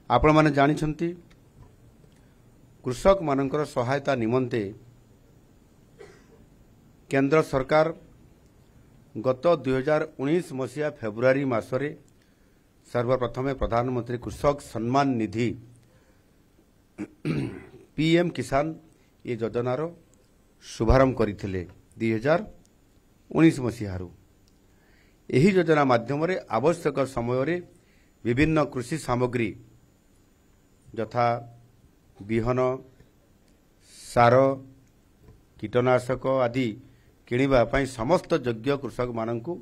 आपण माने जानिछंती कृषक मानकर सहायता निमंते केंद्र सरकार गत 2019 मसीहा फेब्रुआरी मासरे सर्वप्रथमे प्रधानमंत्री कृषक सम्मान निधि पीएम किसान ये योजनार शुभारंभ करथिले 2019 मसीहारू। एही योजना माध्यम आवश्यक समय विभिन्न कृषि सामग्री यथा बिहन सार कीटनाशक आदि किणवा पई समस्त योग्य कृषक मानकु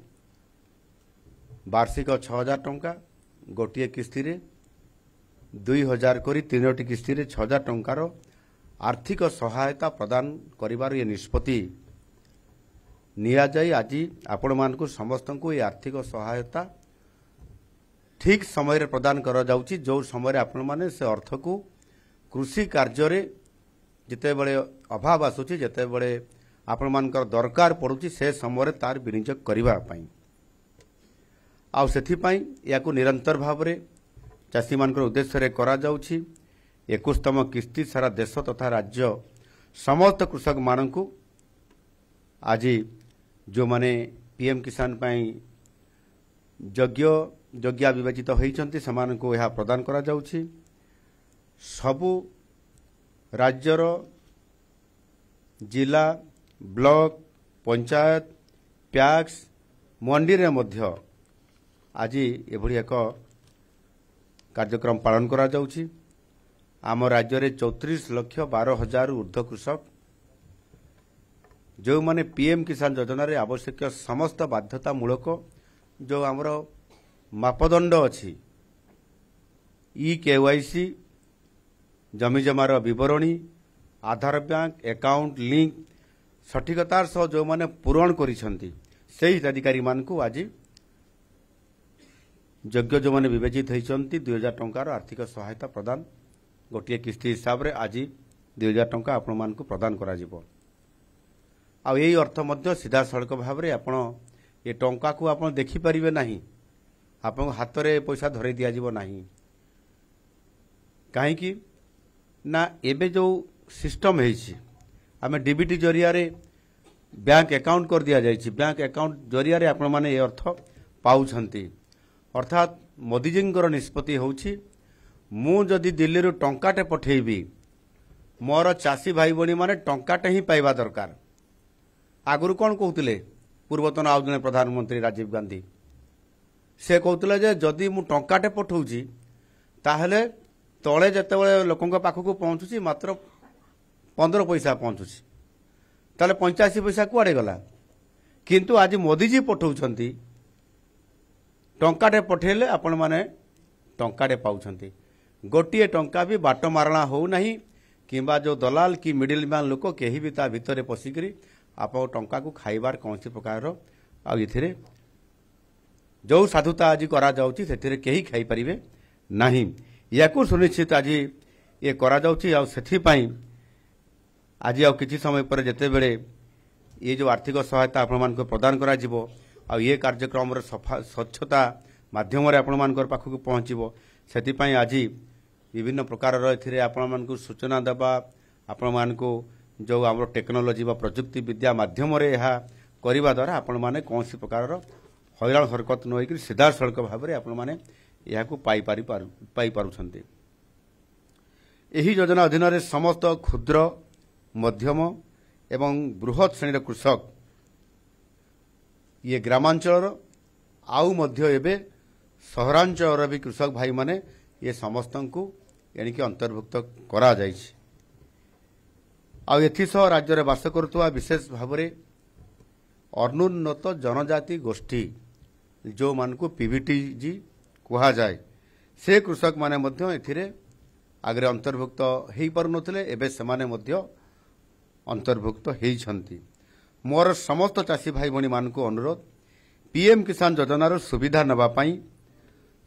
वार्षिक 6000 टंका गोटे किस्ती रे 2000 करी 3टी किस्ती रे 6000 टंकार आर्थिक सहायता प्रदान करिवार ये निष्पत्ति निया जाई। आज आपण मानकु समस्त को ये आर्थिक सहायता ठीक समय रे प्रदान करा जाउची। जो समय आपण माने से अर्थ को कृषि कार्य रे जिते बळे अभाव आसुची जिते बळे आपण मानकर दरकार पडुची से समय रे तार विनियोग करिवा पई आ सेथि पई याकु निरंतर भाव रे चासी मानकर उद्देश्य रे करा जाउची। 21तम किस्ती सारा देश तथा राज्य समस्त कृषक मानकु आज जो माने पीएम किसान पई योग्य विवेचित होइचंती समान को यह प्रदान करा जाउची। सबु राज्यर जिला ब्लॉक पंचायत पैक्स मंडी रे मध्य आज एभली एक कार्यक्रम पालन करा जाउची। आम राज्य रे 34,12,000 ऊर्ध्व कृषक जो माने पीएम किसान योजना रे आवश्यक समस्त बाध्यतामूलक जो आमर मापदंड अछि ई केवाईसी जमी जमार विवरणी आधार बैंक अकाउंट लिंक सठिकतार सह जो माने पूरण करिसंती से हिताधिकारी मानकु आज योग्य जो माने विवेचित होइचंती 2000 टंकार आर्थिक सहायता प्रदान गोटे किस्ती हिसाब रे आज 2000 टंका आपण मानकु प्रदान करा जिवो। आ यही अर्थ मध्य सीधा सड़क भाव रे आपण ये टंका को आपण देखि परिबे नाही आपण हाथ रे पैसा धरे दिया जिवो नाही काहे कि ना एबे जो सिस्टम हेछि आमे डीबीटी जरिया रे बैंक अकाउंट कर दिया जाइछि। बैंक अकाउंट जरिया रे आपण माने ए अर्थ पाउछंती अर्थात मोदी जींकर निष्पत्ति होछि मु जदि दिल्ली रो टंकाटे पठेबी मोर चासी भाई बणी माने टंकाटे ही पाइबा दरकार। आगुरु कौन कहते पूर्वतन आउ जने प्रधानमंत्री राजीव गांधी से कहते जे जदि मु टंकाटे पठाऊची ताहले तले जते लोकंक पाखक पहुँचुची मात्र 15 पैसा पहुँचुची ताले 85 पैसा कुआडे गला। किंतु आज मोदी जी पठाउछंती टंकाटे पठेले आपण माने टंकाटे पाउछंती गोटिए टंका भी बाट मारणा हो नहीं किंबा जो दलाल कि मिडिल मैन लोक केही भी ता भितरे पसिकरी आप टंका को खाइबार कौन प्रकार आथिरे जो साधुता आज करा जाउची सेथिरे केही खाई परिबे नाही याकू सुनिश्चित आज ये करा जाउची आ सेथि पई आज आ किछि समय पर जते बेले ये जो आर्थिक सहायता आपण मान को प्रदान करा जिवो आ ये कार्यक्रम रे स्वच्छता माध्यम रे आपण मान को पाखक पहुंचीबो सेथि पई आज विभिन्न प्रकार रो एथिरे आपण मान को सूचना देबा आपण मान को जो आम टेक्नोलोजी व प्रजुक्ति विद्या माध्यम रे यह करने द्वारा आपण माने कौन सी प्रकार हैरान हरकत न होकर सीधा सड़क भाव में आपण माने यह पाई पारुछंती। एही योजना अधीन रे समस्त क्षुद्र मध्यम एवं बृहत श्रेणी कृषक ये ग्रामांचल आउ मध्य एबे सहरांचल भी कृषक भाई माने ये समस्त को एणिके अंतर्भुक्त करा जाइछि। आ एथिसह राज्य रे बास करुवा विशेष भाव में अनुन्नत जनजाति गोष्ठी जो मान को पीवीटीजी कहा जाए से कृषक माने मध्य एथिरे आगरे अंतर्भुक्त हेई पारु नथिले एबे सेमाने मध्य अंतर्भुक्त हेइछंती। मोर समस्त चासी भाई भणी मान को अनुरोध पीएम किसान योजनार सुविधा नबा पई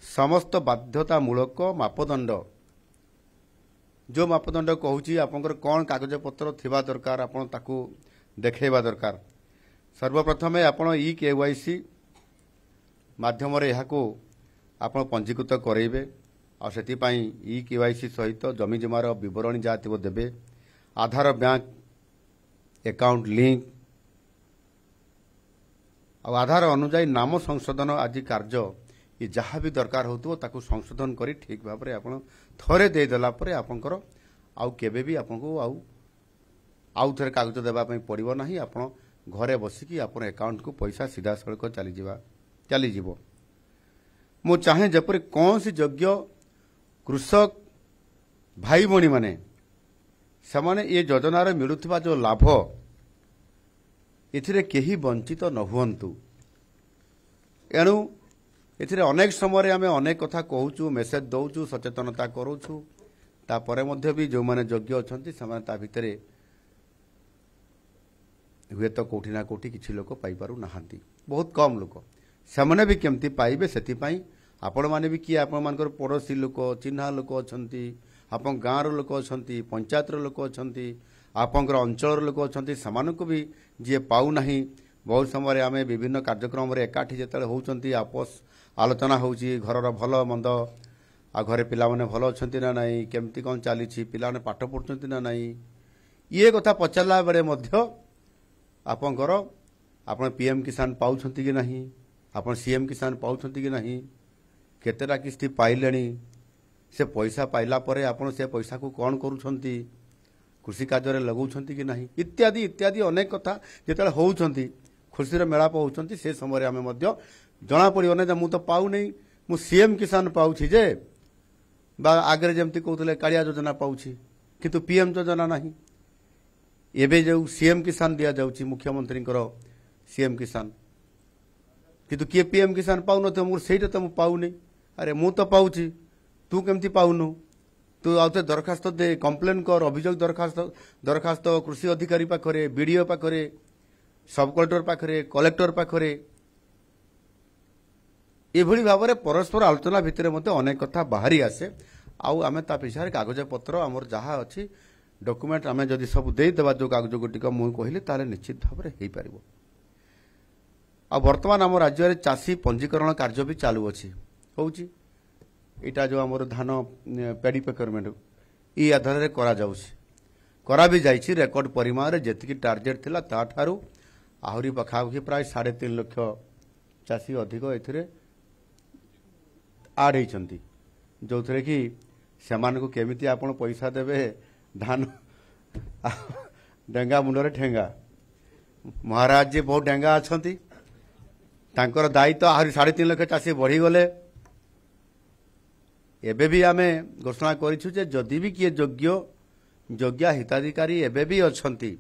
समस्त बाध्यतामूलक मापदंड जो मापदंड कहूँ आपंकर कौन कागज पत्र थिबा दरकार आपन ताकू देखेबा दरकार। सर्वप्रथमे आपन ई केवाईसी माध्यम रे यहाको आपन पंजीकृत करेबे आ सेतिपाई ई केवाईसी सहित जमी जमार विवरणी जहाँ थी देवे आधार बैंक अकाउंट लिंक आधार अनुजाई नाम संशोधन आदि कार्य ये जहाँ भी दरकार हो संशोधन करी ठीक भाव में आप थरे देदेला आपंकर आउ केबे भी आपको आउ थे कागज देवाई पड़ो ना आप घरे बसिकी आप अकाउंट को पैसा सीधा सड़क चली मु चाहे जपरी कौन सी योग्य कृषक भाई भणी माने से ये योजनार मिलुवा जो लाभ एथिरे केही वंचित न हुअन्तु एणु एथिरे अनेक समय आम अनेक कथा कहूँ मेसेज दौचु सचेतनता करूँ तापर भी जो माने योग्य अच्छा से भितर हुए तो कौटी ना कौटी किसी लोक पाइपारू नाहांती बहुत कम लोक से भी केमती पाइबे से आपण मैंने भी किए आपण मान पड़ोशी लोक चिन्हा लोक अच्छा आप गाँव लोक अच्छा पंचायत लोक अच्छा आपंकर अंचल लोक अच्छा से भी जी पाऊना बहुत समय आम विभिन्न कार्यक्रम एकाठी जो होती आपस आलोचना हो घर भल मंद आ घरे पिला माने भल अच्छा ना नाई केमती कौन चली पिला पाठ पढ़ुं ना नाई ये कथा पचारा बेले आपंकर आप पीएम किसान पाँच कि नहीं आप सीएम किसान पाँच कि नहीं केतेटा किस्ती पाइले से पैसा पाइला परे आपण से पैसा को कौन करुछंती कृषि कार्य लगाउछंती कि नहीं इत्यादि इत्यादि अनेक कथा जिते होउछंती खुशी मेलाप होउछंती से समय आम जना पड़ो ना मु तो पाऊ नहीं मु सीएम किसान पाउछि जे बा आगे जमती कहते कालिया योजना पाउछि किंतु पीएम योजना नहीं एबे जो सीएम किसान दिया जाउछि मुख्यमंत्री सीएम किसान किंतु किए पीएम किसान पाऊ न मोर सेटा तो मु पाऊ नहीं अरे मु तो पाउछि तू केमती पाउनु तू आउथे दरखास्त दे कंप्लेन कर अभियोग दरखास्त कृषि अधिकारी पाखरे बीडीओ पाखरे सब कलेक्टर पाखरे कलेक्टर पाखरे एभली भाव में परस्पर आलोचना भितर अनेक कथा बाहरी आसे आउ आमे ता पिछारे कागज पत्र आमर जहाँ अच्छी डॉक्यूमेंट आमे जदि सब देदेबा जो कागज गुटिक मुझे कहली ताले निश्चित भाव में हो पार आ वर्तमान आम राज्य में चाषी पंजीकरण कार्य भी चालू अच्छी होउची इटा जो आमर धान पेडी प्रोक्योरमेंट ई आधार करा भी जाइछि रेकर्ड परिमाण रे जेतिकी टार्गेट थिला ता ठारू आहुरी पखाउखी प्राय 3.5 लाख चाषी अधिक एथिरे आड होइछंती जो थे कि सेमान को केमिति आपण पैसा देवे धान डेंगा मुंडरे ठेंगा महाराज जी बहुत डेंगा अच्छंती तांकर दायित्व आहरी 3.5 लाख चाषी बढ़ी गले एबे भी आमे घोषणा करिछु जे जदि भी किए योग्य हिताधिकारी एबे भी अच्छंती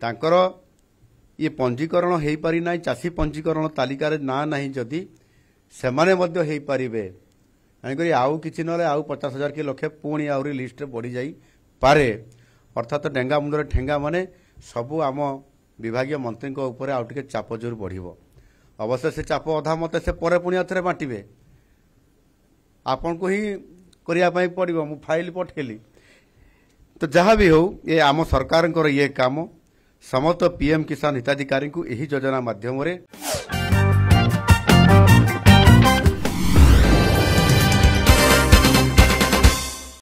तांकर ये पंजीकरण हो पारि ना चाषी पंजीकरण तालिकार ना नहीं जदि सेमाने मध्य हो पारिबे आनिकरी आउ किछि नले आउ 50,000 कि लक्षे पुणी आउरी लिस्ट बढ़ी जाई पारे अर्थात डेंगा मुंडरे ठेंगा माने सबु आम विभागीय मंत्री ऊपर आउ टिके चाप जोर बढ़िबो अवश्य से चाप अधा मते से परे पुणी आथरे बांटिबे आपन को ही करिया पई पड़िबो मु फाइल पठेली तो जहाँ भी हो ये आम सरकार ये काम समस्त पीएम किसान हिताधिकारी को यही योजना माध्यम